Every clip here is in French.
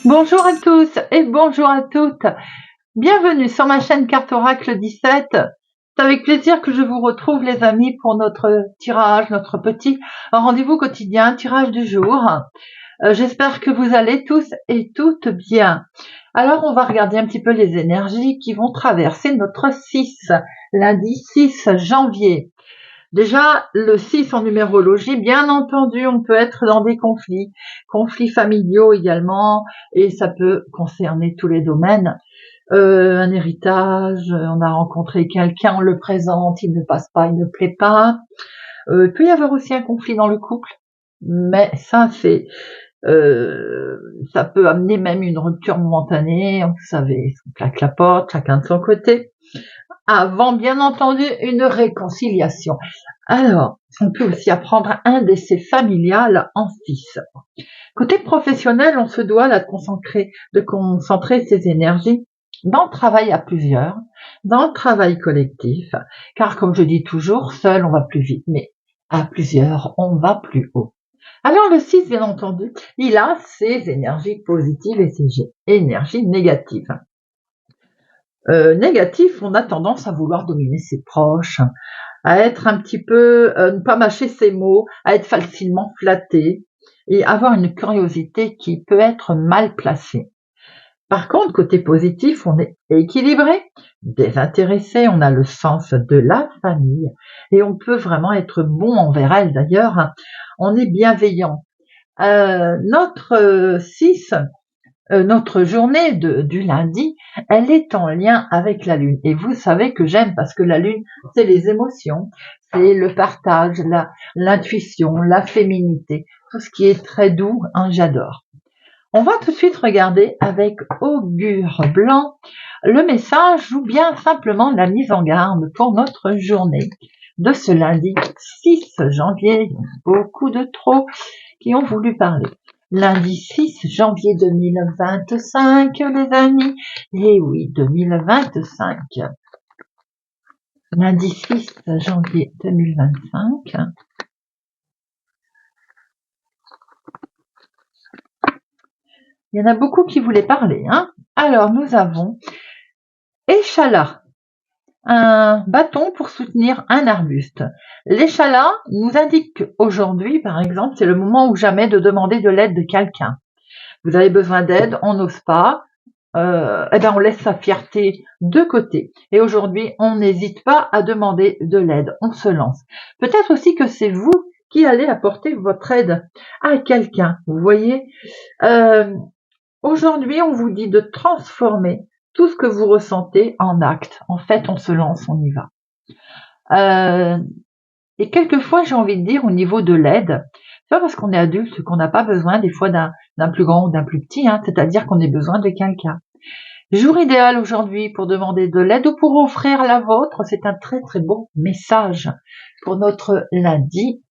Bonjour à tous et bonjour à toutes. Bienvenue sur ma chaîne Carte Oracle 17. C'est avec plaisir que je vous retrouve les amis pour notre tirage, notre petit rendez-vous quotidien, tirage du jour. J'espère que vous allez tous et toutes bien. Alors on va regarder un petit peu les énergies qui vont traverser notre 6, lundi 6 janvier. Déjà, le 6 en numérologie, bien entendu, on peut être dans des conflits familiaux également, et ça peut concerner tous les domaines. Un héritage, on a rencontré quelqu'un, on le présente, il ne passe pas, il ne plaît pas. Il peut y avoir aussi un conflit dans le couple, mais ça ça peut amener même une rupture momentanée, vous savez, on claque la porte, chacun de son côté, avant bien entendu une réconciliation. Alors, on peut aussi apprendre un décès familial en 6. Côté professionnel, on se doit là de concentrer ses énergies dans le travail à plusieurs, dans le travail collectif, car comme je dis toujours, seul on va plus vite, mais à plusieurs on va plus haut. Alors le 6, bien entendu, il a ses énergies positives et ses énergies négatives. Négatif, on a tendance à vouloir dominer ses proches, à être un petit peu, ne pas mâcher ses mots, à être facilement flatté et avoir une curiosité qui peut être mal placée. Par contre, côté positif, on est équilibré, désintéressé, on a le sens de la famille et on peut vraiment être bon envers elle d'ailleurs. On est bienveillant. Notre 6, notre journée du lundi, elle est en lien avec la lune. Et vous savez que j'aime parce que la lune, c'est les émotions, c'est le partage, l'intuition, la féminité, tout ce qui est très doux, hein, j'adore. On va tout de suite regarder avec Augure Blanc le message ou bien simplement la mise en garde pour notre journée de ce lundi 6 janvier. Beaucoup de trop qui ont voulu parler. Lundi 6 janvier 2025, les amis. Eh oui, 2025. Lundi 6 janvier 2025. Il y en a beaucoup qui voulaient parler, hein. Alors, nous avons Échalas, un bâton pour soutenir un arbuste. L'échalas nous indique aujourd'hui, par exemple, c'est le moment ou jamais de demander de l'aide de quelqu'un. Vous avez besoin d'aide, on n'ose pas, on laisse sa fierté de côté. Et aujourd'hui, on n'hésite pas à demander de l'aide, on se lance. Peut-être aussi que c'est vous qui allez apporter votre aide à quelqu'un. Vous voyez, aujourd'hui, on vous dit de transformer tout ce que vous ressentez en acte. En fait, on se lance, on y va. Et quelquefois, j'ai envie de dire au niveau de l'aide, c'est pas parce qu'on est adulte qu'on n'a pas besoin des fois d'un plus grand ou d'un plus petit, hein, c'est-à-dire qu'on ait besoin de quelqu'un. Jour idéal aujourd'hui pour demander de l'aide ou pour offrir la vôtre, c'est un très très beau message pour notre lundi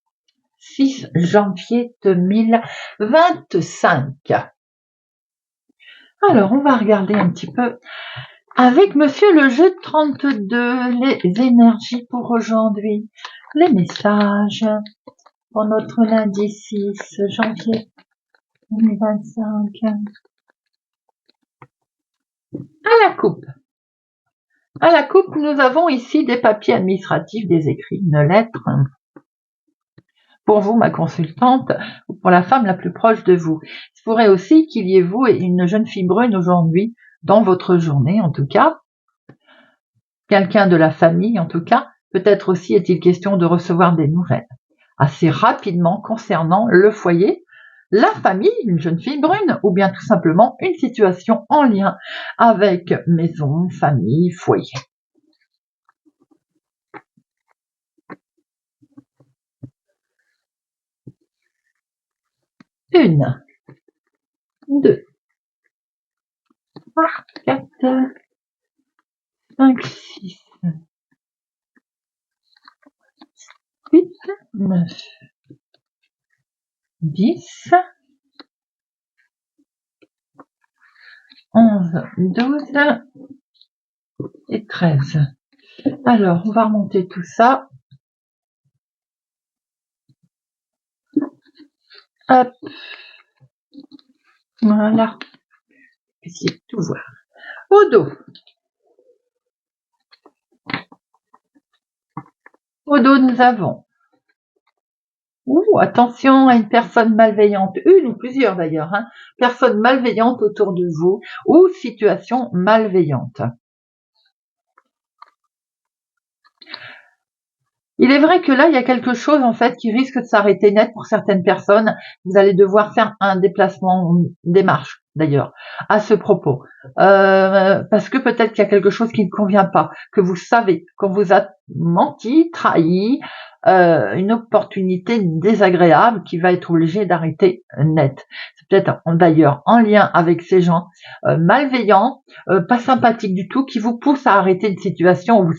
6 janvier 2025. Alors, on va regarder un petit peu avec Monsieur le jeu de 32, les énergies pour aujourd'hui, les messages pour notre lundi 6 janvier 2025. À la coupe. À la coupe, nous avons ici des papiers administratifs, des écrits, une lettre. Pour vous, ma consultante, ou pour la femme la plus proche de vous. Il pourrait aussi qu'il y ait vous et une jeune fille brune aujourd'hui, dans votre journée en tout cas. Quelqu'un de la famille en tout cas. Peut-être aussi est-il question de recevoir des nouvelles assez rapidement concernant le foyer, la famille, une jeune fille brune, ou bien tout simplement une situation en lien avec maison, famille, foyer. Une, deux, trois, quatre, cinq, six, huit, neuf, 10, 11, 12 et 13. Alors, on va remonter tout ça. Hop. Voilà. puissiez tout voir. Au dos. Au dos, nous avons attention à une personne malveillante, une ou plusieurs d'ailleurs, personne malveillante autour de vous ou situation malveillante. Il est vrai que là, il y a quelque chose en fait qui risque de s'arrêter net pour certaines personnes. Vous allez devoir faire un déplacement, une démarche d'ailleurs, à ce propos. Parce que peut-être qu'il y a quelque chose qui ne convient pas, que vous savez qu'on vous a menti, trahi, une opportunité désagréable qui va être obligée d'arrêter net. C'est peut-être d'ailleurs en lien avec ces gens malveillants, pas sympathiques du tout, qui vous poussent à arrêter une situation où vous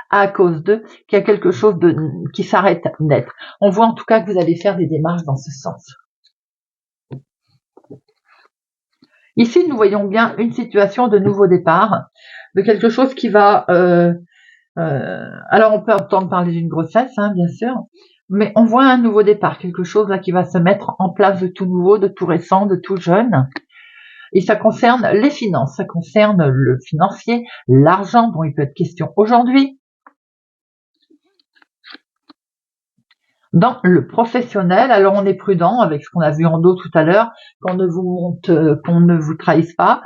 à cause d'eux, qu'il y a quelque chose qui s'arrête net. On voit en tout cas que vous allez faire des démarches dans ce sens. Ici, nous voyons bien une situation de nouveau départ, de quelque chose qui va... alors, on peut entendre parler d'une grossesse, bien sûr, mais on voit un nouveau départ, quelque chose là qui va se mettre en place de tout nouveau, de tout récent, de tout jeune. Et ça concerne les finances, ça concerne le financier, l'argent dont il peut être question aujourd'hui. Dans le professionnel, alors on est prudent avec ce qu'on a vu en dos tout à l'heure, qu'on ne vous monte, qu'on ne vous trahisse pas,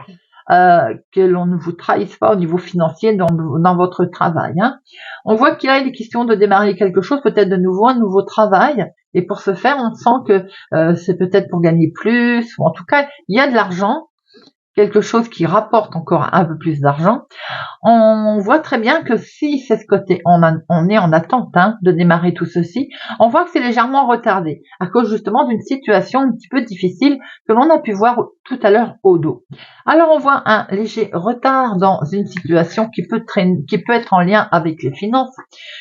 que l'on ne vous trahisse pas au niveau financier dans votre travail. On voit qu'il y a des questions de démarrer quelque chose, peut-être de nouveau, un nouveau travail. Et pour ce faire, on sent que c'est peut-être pour gagner plus, ou en tout cas, il y a de l'argent, quelque chose qui rapporte encore un peu plus d'argent. On voit très bien que si c'est ce côté, on est en attente de démarrer tout ceci, on voit que c'est légèrement retardé à cause justement d'une situation un petit peu difficile que l'on a pu voir tout à l'heure au dos. Alors on voit un léger retard dans une situation qui peut être en lien avec les finances.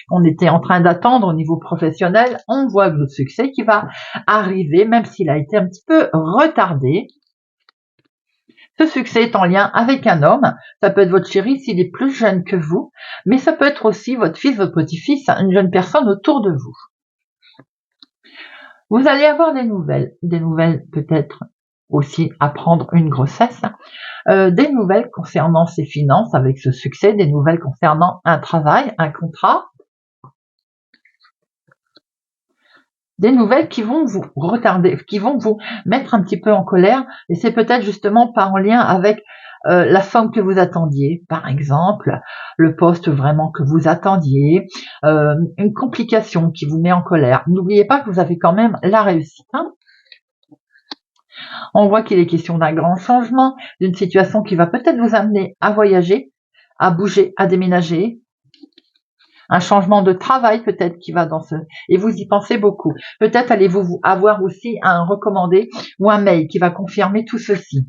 On était en train d'attendre au niveau professionnel, on voit le succès qui va arriver, même s'il a été un petit peu retardé. Ce succès est en lien avec un homme, ça peut être votre chéri s'il est plus jeune que vous, mais ça peut être aussi votre fils, votre petit-fils, une jeune personne autour de vous. Vous allez avoir des nouvelles peut-être aussi apprendre une grossesse, des nouvelles concernant ses finances avec ce succès, des nouvelles concernant un travail, un contrat, des nouvelles qui vont vous retarder, qui vont vous mettre un petit peu en colère, et c'est peut-être justement pas en lien avec la somme que vous attendiez, par exemple, le poste vraiment que vous attendiez, une complication qui vous met en colère. N'oubliez pas que vous avez quand même la réussite. On voit qu'il est question d'un grand changement, d'une situation qui va peut-être vous amener à voyager, à bouger, à déménager, un changement de travail peut-être qui va dans ce... Et vous y pensez beaucoup. Peut-être allez-vous avoir aussi un recommandé ou un mail qui va confirmer tout ceci.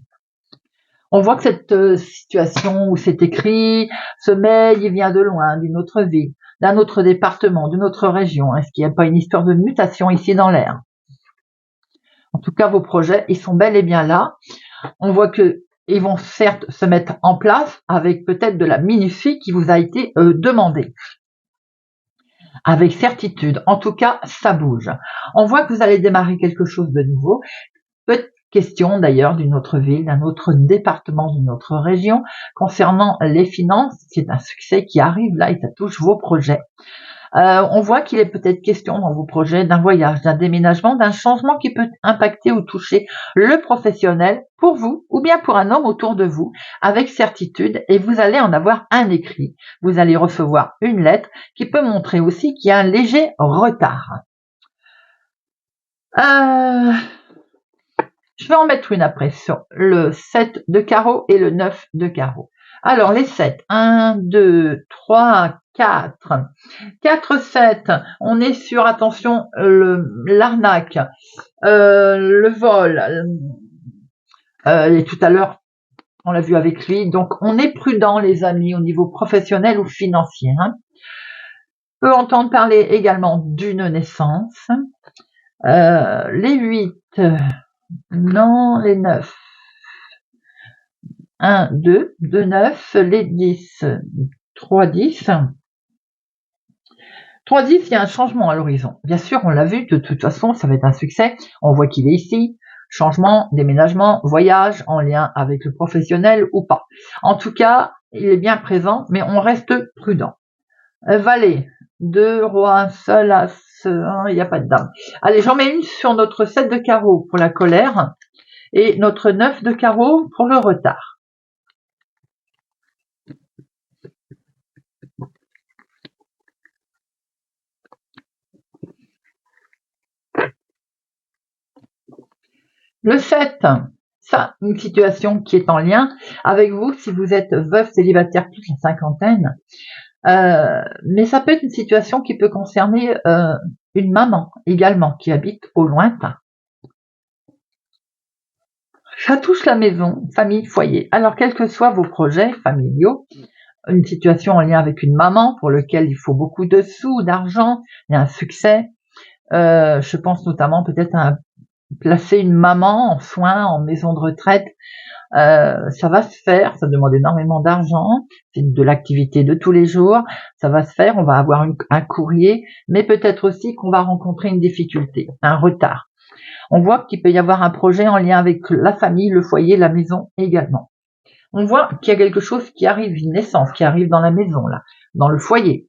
On voit que cette situation où c'est écrit, ce mail, il vient de loin, d'une autre ville, d'un autre département, d'une autre région. Est-ce qu'il n'y a pas une histoire de mutation ici dans l'air? En tout cas, vos projets, ils sont bel et bien là. On voit que ils vont certes se mettre en place avec peut-être de la minutie qui vous a été demandée. Avec certitude. En tout cas, ça bouge. On voit que vous allez démarrer quelque chose de nouveau. Peut-être question d'ailleurs d'une autre ville, d'un autre département, d'une autre région. Concernant les finances, c'est un succès qui arrive là et ça touche vos projets. On voit qu'il est peut-être question dans vos projets d'un voyage, d'un déménagement, d'un changement qui peut impacter ou toucher le professionnel pour vous ou bien pour un homme autour de vous avec certitude, et vous allez en avoir un écrit. Vous allez recevoir une lettre qui peut montrer aussi qu'il y a un léger retard. Je vais en mettre une après sur le 7 de carreau et le 9 de carreau. Alors, les 7, 1, 2, 3, 4. 4, 7, on est sur, attention, l'arnaque, le vol. Et tout à l'heure, on l'a vu avec lui. Donc, on est prudent, les amis, au niveau professionnel ou financier. On peut entendre parler également d'une naissance. Les 8, non, les 9. 1, 2, 2, 9, les 10, 3, 10. 3, 10, il y a un changement à l'horizon. Bien sûr, on l'a vu, de toute façon, ça va être un succès. On voit qu'il est ici. changement, déménagement, voyage en lien avec le professionnel ou pas. En tout cas, il est bien présent, mais on reste prudent. Valet, 2 rois, un seul, as, il n'y a pas de dame. Allez, j'en mets une sur notre 7 de carreau pour la colère et notre 9 de carreau pour le retard. Le 7, ça, une situation qui est en lien avec vous si vous êtes veuf, célibataire, toute la cinquantaine. Mais ça peut être une situation qui peut concerner une maman également qui habite au lointain. Ça touche la maison, famille, foyer. Alors, quels que soient vos projets familiaux, une situation en lien avec une maman pour lequel il faut beaucoup de sous, d'argent, il y a un succès. Je pense notamment peut-être à placer une maman en soins, en maison de retraite. Ça va se faire, ça demande énormément d'argent, c'est de l'activité de tous les jours, ça va se faire, on va avoir un courrier, mais peut-être aussi qu'on va rencontrer une difficulté, un retard. On voit qu'il peut y avoir un projet en lien avec la famille, le foyer, la maison également. On voit qu'il y a quelque chose qui arrive, une naissance qui arrive dans la maison, là, dans le foyer.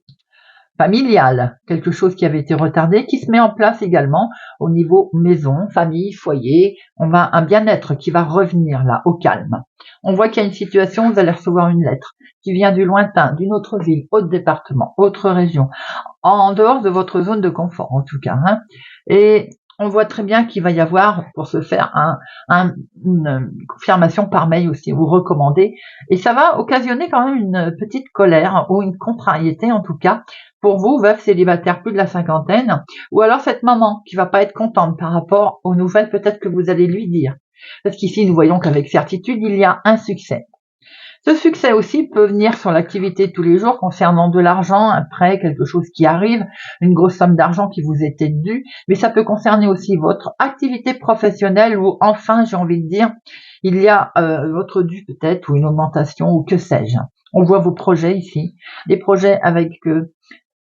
Familial, quelque chose qui avait été retardé, qui se met en place également au niveau maison, famille, foyer. On va un bien-être qui va revenir là, au calme. On voit qu'il y a une situation, vous allez recevoir une lettre qui vient du lointain, d'une autre ville, autre département, autre région, en dehors de votre zone de confort en tout cas. Hein. Et on voit très bien qu'il va y avoir, pour se faire, une confirmation par mail aussi, vous recommandez. Et ça va occasionner quand même une petite colère ou une contrariété en tout cas pour vous, veuf célibataire plus de la cinquantaine, ou alors cette maman qui va pas être contente par rapport aux nouvelles peut-être que vous allez lui dire. Parce qu'ici, nous voyons qu'avec certitude, il y a un succès. Ce succès aussi peut venir sur l'activité de tous les jours concernant de l'argent, un prêt, quelque chose qui arrive, une grosse somme d'argent qui vous était due, mais ça peut concerner aussi votre activité professionnelle ou enfin, j'ai envie de dire, il y a votre dû peut-être ou une augmentation ou que sais-je. On voit vos projets ici, des projets avec,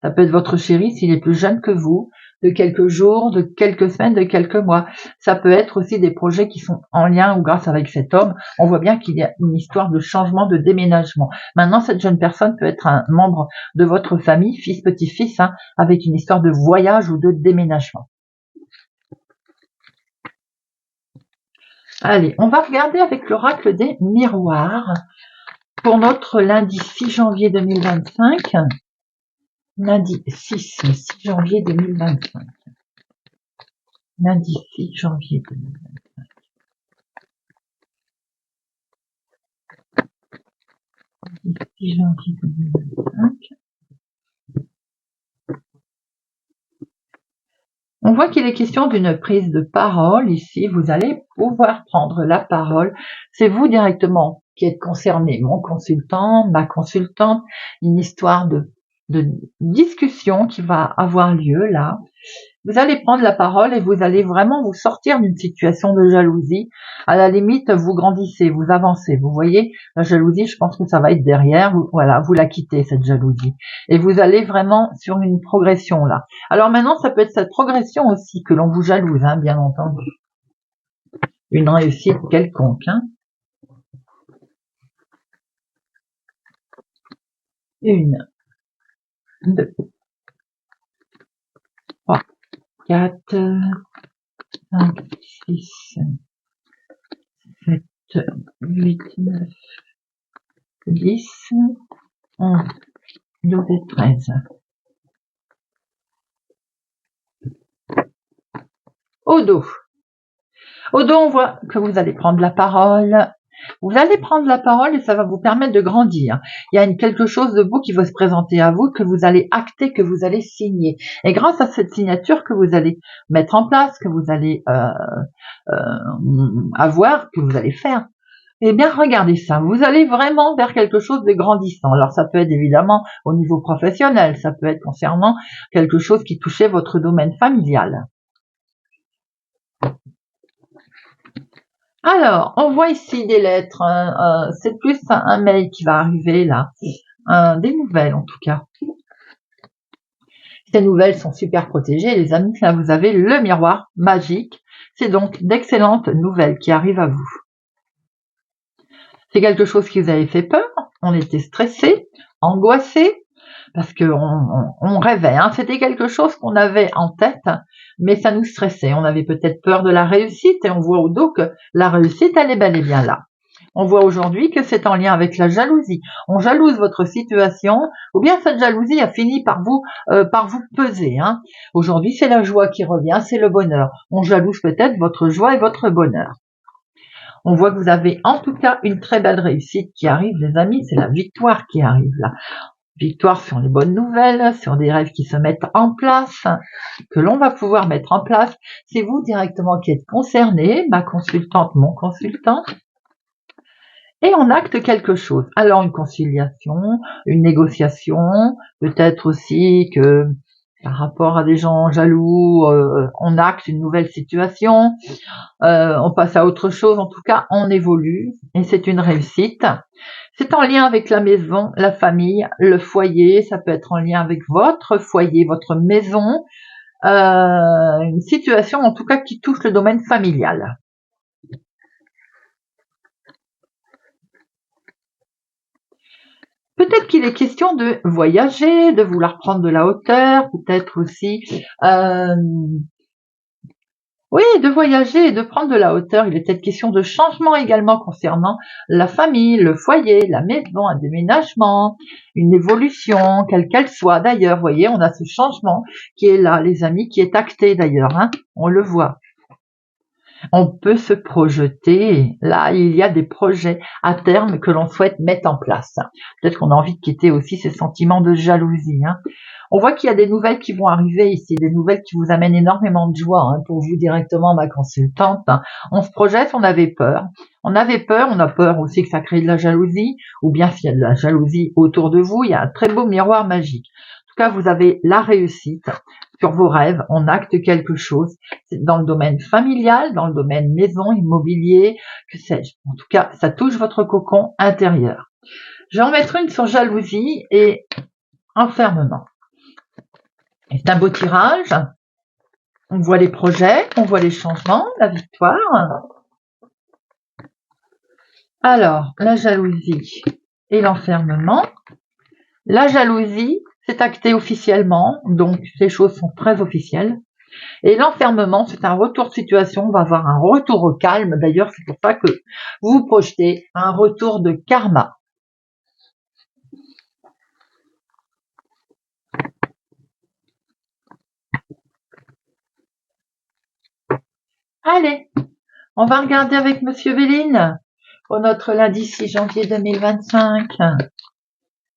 ça peut être votre chéri s'il est plus jeune que vous, de quelques jours, de quelques semaines, de quelques mois. Ça peut être aussi des projets qui sont en lien ou grâce avec cet homme. On voit bien qu'il y a une histoire de changement, de déménagement. Maintenant, cette jeune personne peut être un membre de votre famille, fils, petit-fils, hein, avec une histoire de voyage ou de déménagement. Allez, on va regarder avec l'oracle des miroirs pour notre lundi 6 janvier 2025. Lundi 6 janvier 2025. Lundi 6 janvier 2025. Lundi 6 janvier 2025. On voit qu'il est question d'une prise de parole ici. Vous allez pouvoir prendre la parole. C'est vous directement qui êtes concerné. Mon consultant, ma consultante, une histoire de discussion qui va avoir lieu là. Vous allez prendre la parole et vous allez vraiment vous sortir d'une situation de jalousie. À la limite, vous grandissez, vous avancez. Vous voyez, la jalousie, je pense que ça va être derrière. Voilà, vous la quittez, cette jalousie. Et vous allez vraiment sur une progression là. Alors maintenant, ça peut être cette progression aussi que l'on vous jalouse, hein, bien entendu. Une réussite quelconque. Hein. 1, 2, 3, 4, 5, 6, 7, 8, 9, 10, 11, 12 et 13. Au dos. Au dos, on voit que vous allez prendre la parole. Vous allez prendre la parole et ça va vous permettre de grandir. Il y a quelque chose de beau qui va se présenter à vous, que vous allez acter, que vous allez signer. Et grâce à cette signature que vous allez mettre en place, que vous allez avoir, que vous allez faire, eh bien, regardez ça. Vous allez vraiment vers quelque chose de grandissant. Alors, ça peut être évidemment au niveau professionnel. Ça peut être concernant quelque chose qui touchait votre domaine familial. Alors, on voit ici des lettres. C'est plus un mail qui va arriver là. Des nouvelles en tout cas. Ces nouvelles sont super protégées, les amis. Là, vous avez le miroir magique. C'est donc d'excellentes nouvelles qui arrivent à vous. C'est quelque chose qui vous avait fait peur, on était stressé, angoissé, parce qu'on rêvait, hein. C'était quelque chose qu'on avait en tête, mais ça nous stressait. On avait peut-être peur de la réussite et on voit au dos que la réussite, elle est bel et bien là. On voit aujourd'hui que c'est en lien avec la jalousie. On jalouse votre situation, ou bien cette jalousie a fini par vous peser, hein. Aujourd'hui, c'est la joie qui revient, c'est le bonheur. On jalouse peut-être votre joie et votre bonheur. On voit que vous avez en tout cas une très belle réussite qui arrive, les amis. C'est la victoire qui arrive là. Victoire sur les bonnes nouvelles, sur des rêves qui se mettent en place, que l'on va pouvoir mettre en place. C'est vous directement qui êtes concerné, ma consultante, mon consultant. Et on acte quelque chose. Alors une conciliation, une négociation, peut-être aussi que par rapport à des gens jaloux, on acte une nouvelle situation, on passe à autre chose, en tout cas on évolue et c'est une réussite. C'est en lien avec la maison, la famille, le foyer, ça peut être en lien avec votre foyer, votre maison, une situation en tout cas qui touche le domaine familial. Peut-être qu'il est question de voyager, de vouloir prendre de la hauteur, peut-être aussi oui, de voyager et de prendre de la hauteur. Il est peut-être question de changement également concernant la famille, le foyer, la maison, un déménagement, une évolution, quelle qu'elle soit. D'ailleurs, vous voyez, on a ce changement qui est là, les amis, qui est acté d'ailleurs, hein, on le voit. On peut se projeter. Là, il y a des projets à terme que l'on souhaite mettre en place. Peut-être qu'on a envie de quitter aussi ces sentiments de jalousie, hein. On voit qu'il y a des nouvelles qui vont arriver ici, des nouvelles qui vous amènent énormément de joie, hein, pour vous directement, ma consultante. On se projette, on avait peur. On a peur aussi que ça crée de la jalousie, ou bien s'il y a de la jalousie autour de vous, il y a un très beau miroir magique. En tout cas, vous avez la réussite sur vos rêves, on acte quelque chose. C'est dans le domaine familial, dans le domaine maison, immobilier, que sais-je. En tout cas, ça touche votre cocon intérieur. Je vais en mettre une sur jalousie et enfermement. C'est un beau tirage. On voit les projets, on voit les changements, la victoire. Alors, la jalousie et l'enfermement. La jalousie, c'est acté officiellement, donc les choses sont très officielles. Et l'enfermement, c'est un retour de situation, on va avoir un retour au calme. D'ailleurs, c'est pour ça que vous projetez un retour de karma. Allez, on va regarder avec Monsieur Véline pour notre lundi 6 janvier 2025.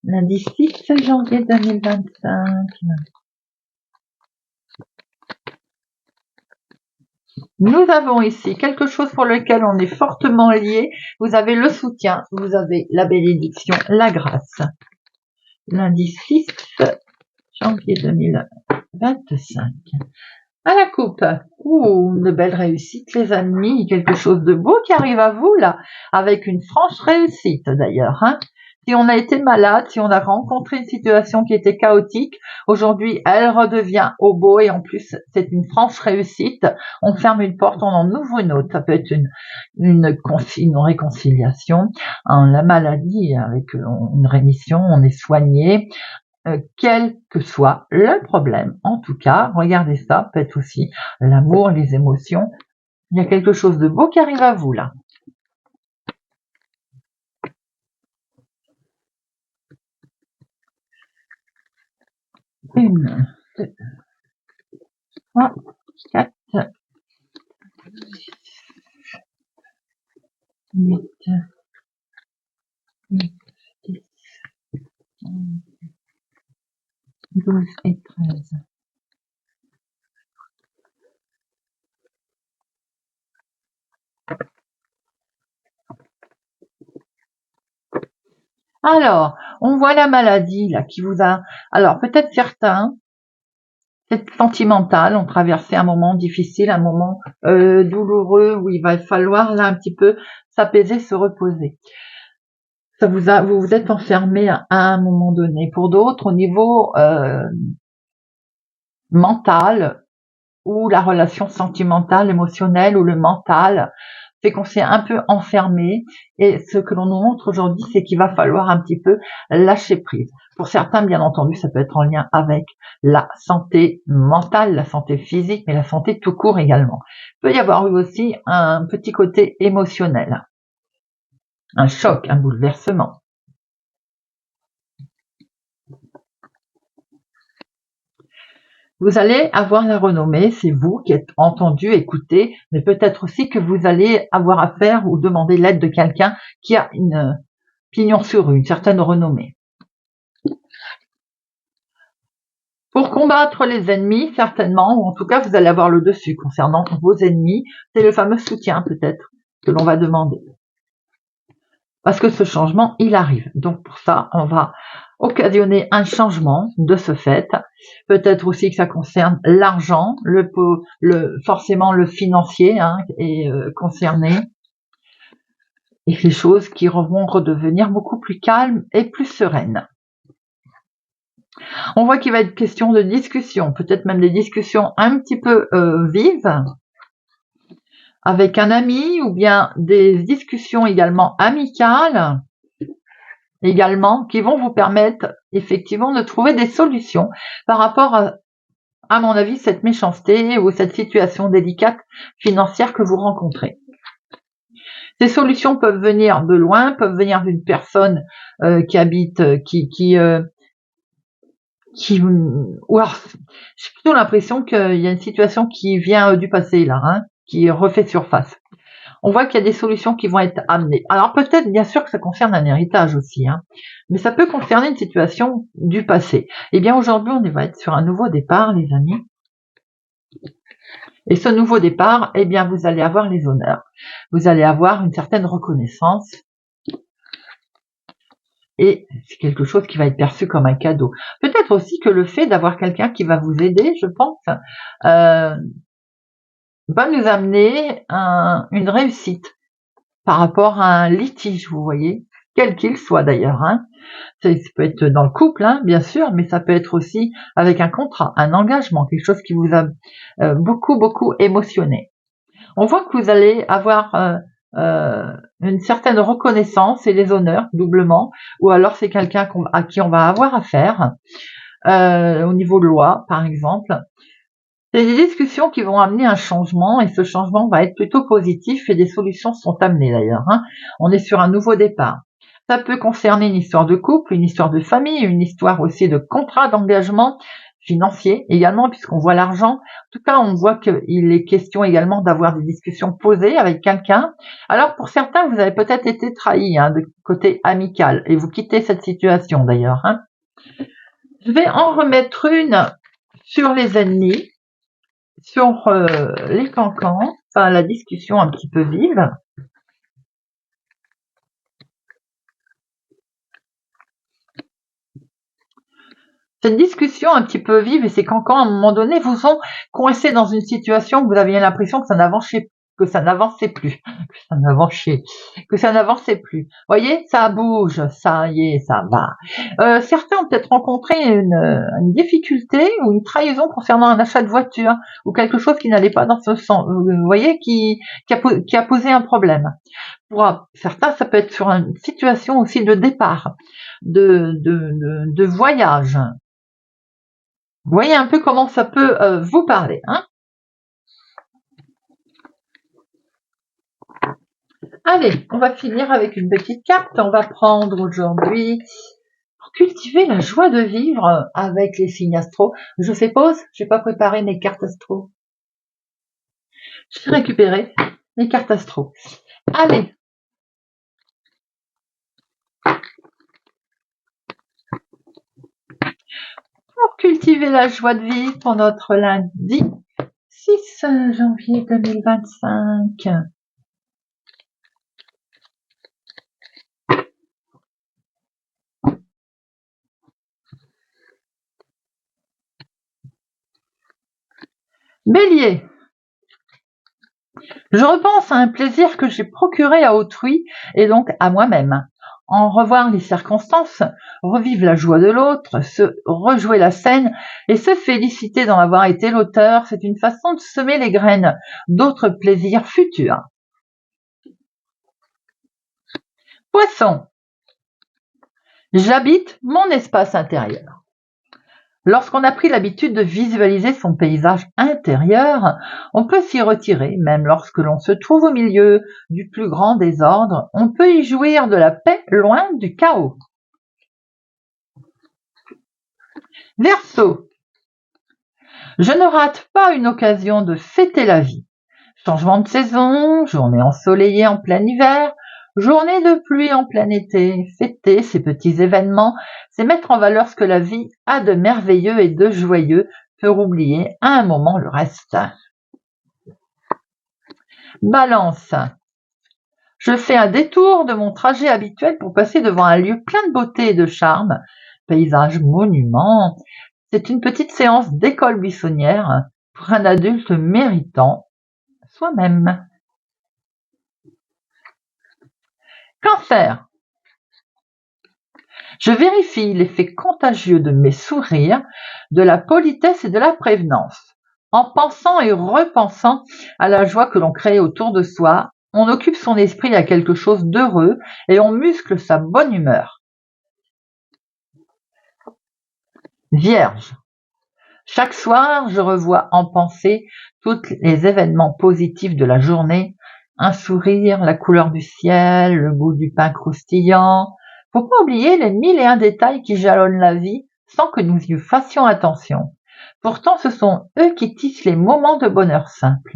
Lundi 6 janvier 2025. Nous avons ici quelque chose pour lequel on est fortement lié. Vous avez le soutien, vous avez la bénédiction, la grâce. Lundi 6 janvier 2025. À la coupe. Ouh, une belle réussite, les amis. Quelque chose de beau qui arrive à vous, là. Avec une franche réussite, d'ailleurs, hein. Si on a été malade, si on a rencontré une situation qui était chaotique, aujourd'hui, elle redevient au beau et en plus, c'est une franche réussite. On ferme une porte, on en ouvre une autre. Ça peut être une réconciliation, hein, la maladie avec une rémission, on est soigné. Quel que soit le problème. En tout cas, regardez ça, peut être aussi l'amour, les émotions. Il y a quelque chose de beau qui arrive à vous là. Une, deux, trois, quatre, 8, 9, 10, 12 et 13. Alors, on voit la maladie là qui vous a... Alors, peut-être certains, c'est sentimental, ont traversé un moment difficile, un moment douloureux où il va falloir là un petit peu s'apaiser, se reposer. Vous vous êtes enfermé à un moment donné. Pour d'autres, au niveau mental, ou la relation sentimentale, émotionnelle ou le mental fait qu'on s'est un peu enfermé, et ce que l'on nous montre aujourd'hui, c'est qu'il va falloir un petit peu lâcher prise. Pour certains, bien entendu, ça peut être en lien avec la santé mentale, la santé physique, mais la santé tout court également. Il peut y avoir eu aussi un petit côté émotionnel, un choc, un bouleversement. Vous allez avoir la renommée, c'est vous qui êtes entendu, écouté, mais peut-être aussi que vous allez avoir affaire ou demander l'aide de quelqu'un qui a une pignon sur rue, une certaine renommée. Pour combattre les ennemis, certainement, ou en tout cas, vous allez avoir le dessus concernant vos ennemis. C'est le fameux soutien, peut-être, que l'on va demander. Parce que ce changement, il arrive. Donc, pour ça, on va occasionner un changement de ce fait. Peut-être aussi que ça concerne l'argent, forcément le financier est concerné. Et les choses qui vont redevenir beaucoup plus calmes et plus sereines. On voit qu'il va être question de discussion, peut-être même des discussions un petit peu vives, avec un ami, ou bien des discussions également amicales, également, qui vont vous permettre effectivement de trouver des solutions par rapport à mon avis, cette méchanceté ou cette situation délicate financière que vous rencontrez. Ces solutions peuvent venir de loin, peuvent venir d'une personne qui habite, ou alors, j'ai plutôt l'impression qu'il y a une situation qui vient du passé là, qui refait surface. On voit qu'il y a des solutions qui vont être amenées. Alors peut-être, bien sûr, que ça concerne un héritage aussi, mais ça peut concerner une situation du passé. Eh bien, aujourd'hui, on va être sur un nouveau départ, les amis. Et ce nouveau départ, eh bien, vous allez avoir les honneurs. Vous allez avoir une certaine reconnaissance. Et c'est quelque chose qui va être perçu comme un cadeau. Peut-être aussi que le fait d'avoir quelqu'un qui va vous aider, je pense, va nous amener une réussite par rapport à un litige, vous voyez, quel qu'il soit d'ailleurs. Ça peut être dans le couple, bien sûr, mais ça peut être aussi avec un contrat, un engagement, quelque chose qui vous a beaucoup émotionné. On voit que vous allez avoir une certaine reconnaissance et les honneurs doublement, ou alors c'est quelqu'un à qui on va avoir affaire au niveau de loi, par exemple. C'est des discussions qui vont amener un changement, et ce changement va être plutôt positif, et des solutions sont amenées d'ailleurs. On est sur un nouveau départ. Ça peut concerner une histoire de couple, une histoire de famille, une histoire aussi de contrat d'engagement financier également, puisqu'on voit l'argent. En tout cas, on voit qu'il est question également d'avoir des discussions posées avec quelqu'un. Alors pour certains, vous avez peut-être été trahi de côté amical, et vous quittez cette situation d'ailleurs. Je vais en remettre une sur les ennemis, sur les cancans, enfin la discussion un petit peu vive. Cette discussion un petit peu vive et ces cancans, à un moment donné, vous ont coincé dans une situation où vous aviez l'impression que ça n'avançait plus. Voyez, ça bouge, ça y est, ça va. Certains ont peut-être rencontré une difficulté ou une trahison concernant un achat de voiture ou quelque chose qui n'allait pas dans ce sens. Vous voyez, qui a posé un problème. Pour certains, ça peut être sur une situation aussi de départ, de voyage. Vous voyez un peu comment ça peut vous parler. Allez, on va finir avec une petite carte. On va prendre aujourd'hui, pour cultiver la joie de vivre avec les signes astro. Je fais pause, j'ai pas préparé mes cartes astro. Je vais récupérer mes cartes astro. Allez. Pour cultiver la joie de vivre pour notre lundi 6 janvier 2025. Bélier. Je repense à un plaisir que j'ai procuré à autrui et donc à moi-même. en revoir les circonstances, revivre la joie de l'autre, se rejouer la scène et se féliciter d'en avoir été l'auteur, c'est une façon de semer les graines d'autres plaisirs futurs. Poisson. J'habite mon espace intérieur. Lorsqu'on a pris l'habitude de visualiser son paysage intérieur, on peut s'y retirer, même lorsque l'on se trouve au milieu du plus grand désordre, on peut y jouir de la paix loin du chaos. Verseau. Je ne rate pas une occasion de fêter la vie. Changement de saison, journée ensoleillée en plein hiver, journée de pluie en plein été. Fêter ces petits événements, c'est mettre en valeur ce que la vie a de merveilleux et de joyeux pour oublier à un moment le reste. Balance. Je fais un détour de mon trajet habituel pour passer devant un lieu plein de beauté et de charme. Paysage, monument. C'est une petite séance d'école buissonnière pour un adulte méritant soi-même. Cancer. Je vérifie l'effet contagieux de mes sourires, de la politesse et de la prévenance. En pensant et repensant à la joie que l'on crée autour de soi, on occupe son esprit à quelque chose d'heureux et on muscle sa bonne humeur. Vierge. Chaque soir, je revois en pensée tous les événements positifs de la journée, un sourire, la couleur du ciel, le goût du pain croustillant. Faut pas oublier les 1001 détails qui jalonnent la vie sans que nous y fassions attention. Pourtant, ce sont eux qui tissent les moments de bonheur simple.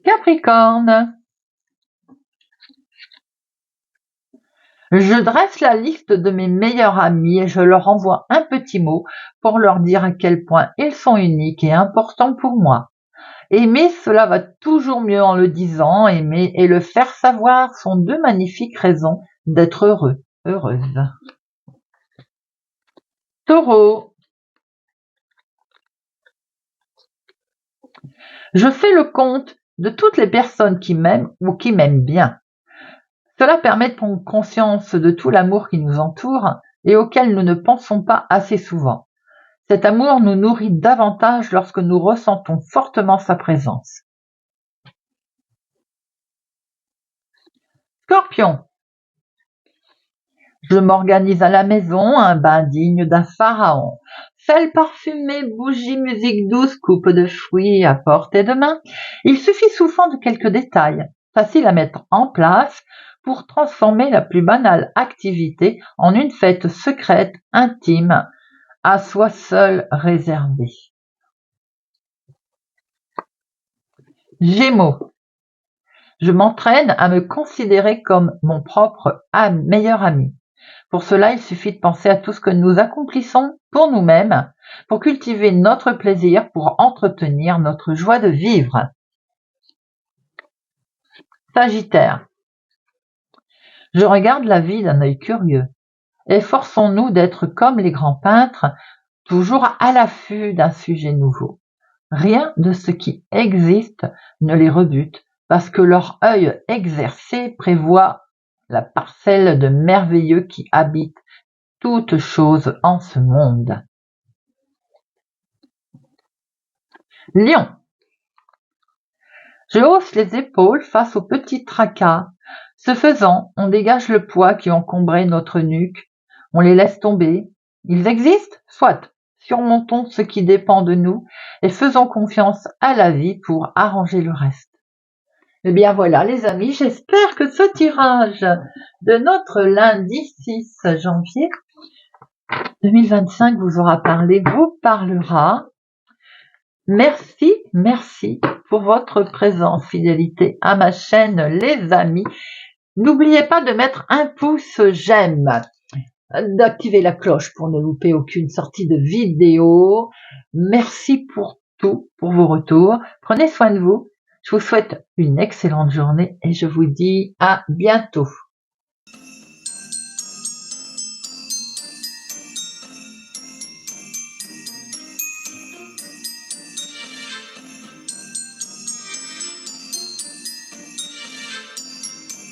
Capricorne. Je dresse la liste de mes meilleurs amis et je leur envoie un petit mot pour leur dire à quel point ils sont uniques et importants pour moi. Aimer, cela va toujours mieux en le disant. Aimer et le faire savoir sont deux magnifiques raisons d'être heureux, heureuse. Taureau. Je fais le compte de toutes les personnes qui m'aiment ou qui m'aiment bien. Cela permet de prendre conscience de tout l'amour qui nous entoure et auquel nous ne pensons pas assez souvent. Cet amour nous nourrit davantage lorsque nous ressentons fortement sa présence. Scorpion. Je m'organise à la maison, un bain digne d'un pharaon. Sel parfumé, bougies, musique douce, coupe de fruits à portée de main. Il suffit souvent de quelques détails, faciles à mettre en place, pour transformer la plus banale activité en une fête secrète, intime, à soi seul réservée. Gémeaux. Je m'entraîne à me considérer comme mon propre meilleur ami. Pour cela, il suffit de penser à tout ce que nous accomplissons pour nous-mêmes, pour cultiver notre plaisir, pour entretenir notre joie de vivre. Sagittaire. Je regarde la vie d'un œil curieux. Efforçons-nous d'être comme les grands peintres, toujours à l'affût d'un sujet nouveau. Rien de ce qui existe ne les rebute, parce que leur œil exercé prévoit la parcelle de merveilleux qui habite toute chose en ce monde. Lion. Je hausse les épaules face aux petits tracas. Ce faisant, on dégage le poids qui encombrait notre nuque. On les laisse tomber. Ils existent? Soit. Surmontons ce qui dépend de nous et faisons confiance à la vie pour arranger le reste. Eh bien voilà les amis, j'espère que ce tirage de notre lundi 6 janvier 2025 vous aura parlé, vous parlera. Merci pour votre présence, fidélité à ma chaîne les amis. N'oubliez pas de mettre un pouce j'aime, d'activer la cloche pour ne louper aucune sortie de vidéo. Merci pour tout, pour vos retours. Prenez soin de vous. Je vous souhaite une excellente journée et je vous dis à bientôt.